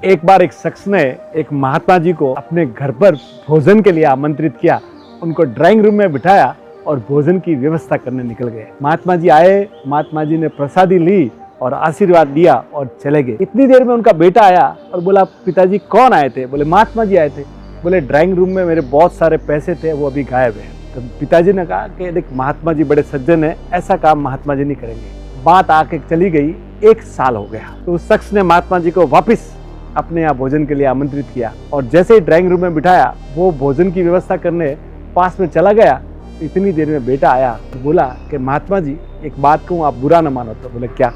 एक बार एक शख्स ने एक महात्मा जी को अपने घर पर भोजन के लिए आमंत्रित किया। उनको ड्राइंग रूम में बिठाया और भोजन की व्यवस्था करने निकल गए। महात्मा जी आए, महात्मा जी ने प्रसादी ली और आशीर्वाद दिया और चले गए। इतनी देर में उनका बेटा आया और बोला, पिताजी कौन आए थे? बोले महात्मा जी आए थे। बोले ड्राइंग रूम में मेरे बहुत सारे पैसे थे, वो अभी गायब है। तो पिताजी ने कहा कि देख, महात्मा जी बड़े सज्जन है, ऐसा काम महात्मा जी नहीं करेंगे। बात आके चली गई, 1 साल हो गया। तो उस शख्स ने महात्मा जी को वापिस अपने यहाँ भोजन के लिए आमंत्रित किया और जैसे ही ड्राइंग रूम में बिठाया, वो भोजन की व्यवस्था करने पास में चला गया। इतनी देर में बेटा आया तो बोला कि महात्मा जी एक बात कहूँ, आप बुरा ना मानो। तो बोले क्या?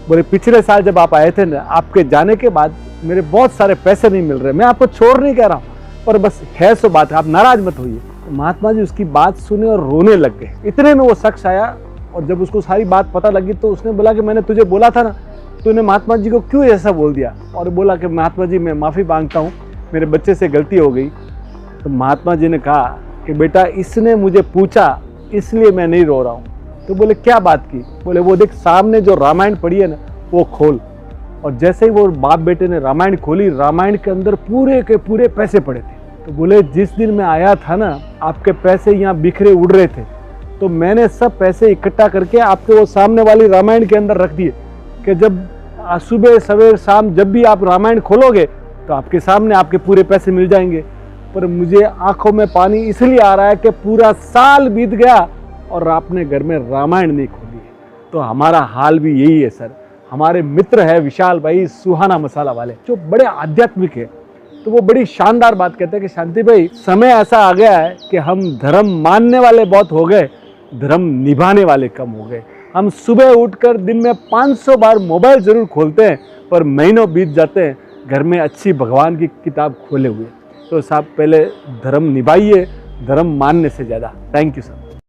बोले पिछले साल जब आप आए थे ना, आपके जाने के बाद मेरे बहुत सारे पैसे नहीं मिल रहे। मैं आपको छोड़ नहीं कह रहा हूँ, पर बस है सो बात है, आप नाराज मत होइए। तो महात्मा जी उसकी बात सुने और रोने लग गए। इतने में वो शख्स आया और जब उसको सारी बात पता लगी तो उसने बोला कि मैंने तुझे बोला था ना, तूने महात्मा जी को क्यों ऐसा बोल दिया? और बोला कि महात्मा जी मैं माफ़ी मांगता हूँ, मेरे बच्चे से गलती हो गई। तो महात्मा जी ने कहा कि बेटा, इसने मुझे पूछा इसलिए मैं नहीं रो रहा हूँ। तो बोले क्या बात की? बोले वो देख, सामने जो रामायण पढ़ी है ना, वो खोल। और जैसे ही वो बाप बेटे ने रामायण खोली, रामायण के अंदर पूरे के पूरे पैसे पड़े थे। तो बोले जिस दिन मैं आया था ना, आपके पैसे यहाँ बिखरे उड़ रहे थे, तो मैंने सब पैसे इकट्ठा करके आपके वो सामने वाली रामायण के अंदर रख दिए कि जब सुबह सवेर शाम जब भी आप रामायण खोलोगे तो आपके सामने आपके पूरे पैसे मिल जाएंगे। पर मुझे आंखों में पानी इसलिए आ रहा है कि पूरा साल बीत गया और आपने घर में रामायण नहीं खोली है। तो हमारा हाल भी यही है सर। हमारे मित्र है विशाल भाई, सुहाना मसाला वाले, जो बड़े आध्यात्मिक है। तो वो बड़ी शानदार बात कहते हैं कि शांति भाई, समय ऐसा आ गया है कि हम धर्म मानने वाले बहुत हो गए, धर्म निभाने वाले कम हो गए। हम सुबह उठकर दिन में 500 बार मोबाइल जरूर खोलते हैं, पर महीनों बीत जाते हैं घर में अच्छी भगवान की किताब खोले हुए। तो साहब, पहले धर्म निभाइए, धर्म मानने से ज़्यादा। Thank you sir.